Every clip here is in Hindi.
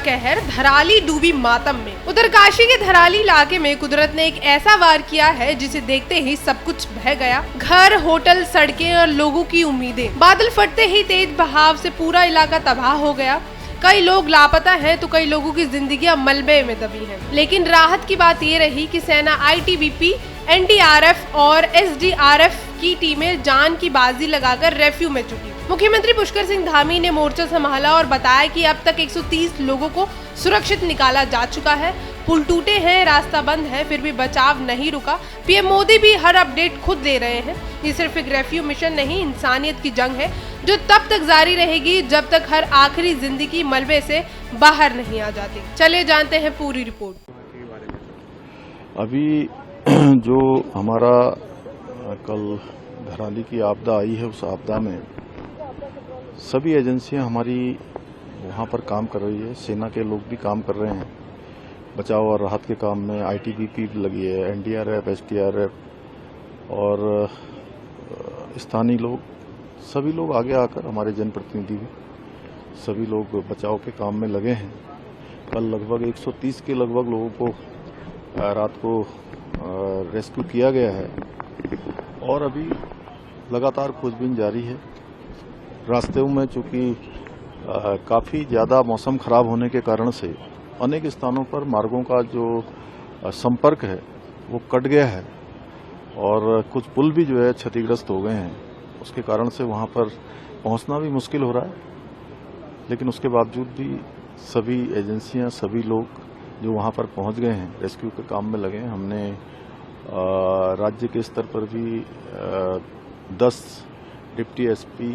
कहर, धराली डूबी मातम में। उत्तरकाशी के धराली इलाके में कुदरत ने एक ऐसा वार किया है जिसे देखते ही सब कुछ बह गया। घर, होटल, सड़कें और लोगों की उम्मीदें। बादल फटते ही तेज बहाव से पूरा इलाका तबाह हो गया। कई लोग लापता हैं तो कई लोगों की जिंदगियां मलबे में दबी हैं। लेकिन राहत की बात ये रही कि सेना, ITBP, NDRF और SDRF की टीमें जान की बाजी लगाकर रेस्क्यू में जुटी। मुख्यमंत्री पुष्कर सिंह धामी ने मोर्चा संभाला और बताया कि अब तक 130 लोगों को सुरक्षित निकाला जा चुका है। पुल टूटे हैं, रास्ता बंद है, फिर भी बचाव नहीं रुका। PM मोदी भी हर अपडेट खुद दे रहे हैं। ये सिर्फ एक रेस्क्यू मिशन नहीं, इंसानियत की जंग है जो तब तक जारी रहेगी जब तक हर आखिरी जिंदगी मलबे से बाहर नहीं आ जाती। चलिए जानते हैं पूरी रिपोर्ट। अभी जो हमारा कल धराली की आपदा आई है, उस आपदा में सभी एजेंसियां हमारी वहां पर काम कर रही है। सेना के लोग भी काम कर रहे हैं बचाव और राहत के काम में। ITBP लगी है, NDRF, SDRF और स्थानीय लोग, सभी लोग आगे आकर, हमारे जनप्रतिनिधि भी, सभी लोग बचाव के काम में लगे हैं। कल लगभग 130 के लगभग लोगों को रात को रेस्क्यू किया गया है और अभी लगातार खोजबीन जारी है। रास्ते में चूंकि काफी ज्यादा मौसम खराब होने के कारण से अनेक स्थानों पर मार्गों का जो संपर्क है वो कट गया है और कुछ पुल भी जो है क्षतिग्रस्त हो गए हैं। उसके कारण से वहां पर पहुंचना भी मुश्किल हो रहा है। लेकिन उसके बावजूद भी सभी एजेंसियां, सभी लोग जो वहां पर पहुंच गए हैं, रेस्क्यू के काम में लगे हैं। हमने राज्य के स्तर पर भी 10 डिप्टी SP,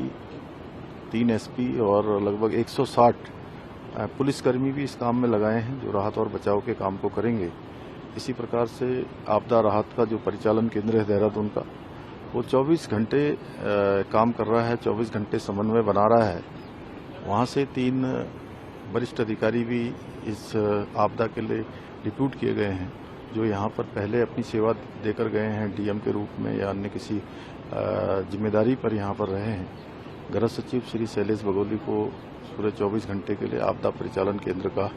3 SP और लगभग 160 पुलिसकर्मी भी इस काम में लगाए हैं जो राहत और बचाव के काम को करेंगे। इसी प्रकार से आपदा राहत का जो परिचालन केंद्र है देहरादून का, वो 24 घंटे काम कर रहा है, 24 घंटे समन्वय बना रहा है। वहां से 3 वरिष्ठ अधिकारी भी इस आपदा के लिए डिप्यूट किए गए हैं जो यहाँ पर पहले अपनी सेवा देकर गए हैं, DM के रूप में या अन्य किसी जिम्मेदारी पर यहाँ पर रहे हैं। गृह सचिव श्री शैलेश बगोली को पूरे 24 घंटे के लिए आपदा परिचालन केंद्र का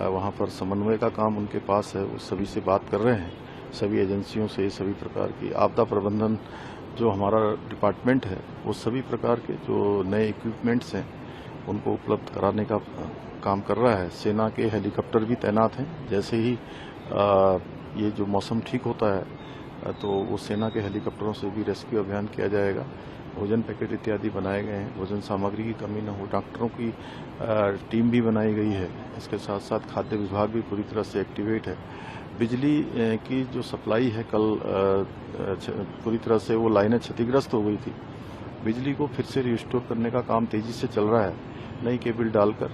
वहाँ पर समन्वय का काम उनके पास है। वो सभी से बात कर रहे हैं, सभी एजेंसियों से सभी प्रकार की आपदा प्रबंधन जो हमारा डिपार्टमेंट है वो सभी प्रकार के जो नए इक्विपमेंट्स हैं उनको उपलब्ध कराने का काम कर रहा है। सेना के हेलीकॉप्टर भी तैनात हैं। जैसे ही ये जो मौसम ठीक होता है तो वो सेना के हेलीकॉप्टरों से भी रेस्क्यू अभियान किया जाएगा। भोजन पैकेट इत्यादि बनाए गए हैं, भोजन सामग्री की कमी न हो। डॉक्टरों की टीम भी बनाई गई है। इसके साथ साथ खाद्य विभाग भी पूरी तरह से एक्टिवेट है। बिजली की जो सप्लाई है, कल पूरी तरह से वो लाइनें क्षतिग्रस्त हो गई थी। बिजली को फिर से रिस्टोर करने का काम तेजी से चल रहा है, नई केबल डालकर,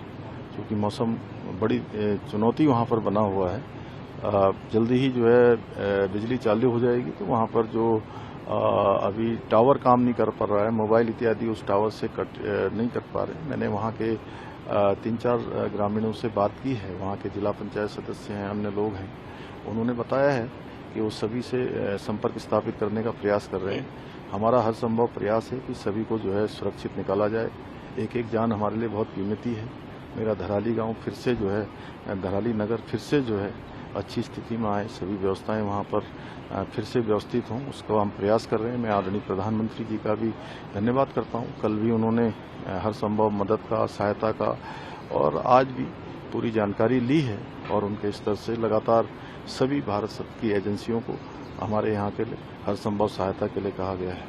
क्योंकि मौसम बड़ी चुनौती वहाँ पर बना हुआ है। जल्दी ही जो है बिजली चालू हो जाएगी तो वहाँ पर जो अभी टावर काम नहीं कर पा रहा है, मोबाइल इत्यादि उस टावर से नहीं कर पा रहे। मैंने वहाँ के 3-4 ग्रामीणों से बात की है, वहाँ के जिला पंचायत सदस्य हैं, अन्य लोग हैं। उन्होंने बताया है कि वो सभी से संपर्क स्थापित करने का प्रयास कर रहे हैं। हमारा हर संभव प्रयास है कि सभी को जो है सुरक्षित निकाला जाए। एक एक जान हमारे लिए बहुत कीमती है। मेरा धराली गाँव फिर से जो है, धराली नगर फिर से जो है अच्छी स्थिति में आए, सभी व्यवस्थाएं वहाँ पर फिर से व्यवस्थित हों, उसका हम प्रयास कर रहे हैं। मैं आदरणीय प्रधानमंत्री जी का भी धन्यवाद करता हूँ। कल भी उन्होंने हर संभव मदद का, सहायता का और आज भी पूरी जानकारी ली है और उनके स्तर से लगातार सभी भारत की एजेंसियों को हमारे यहाँ के लिए हर संभव सहायता के लिए कहा गया है।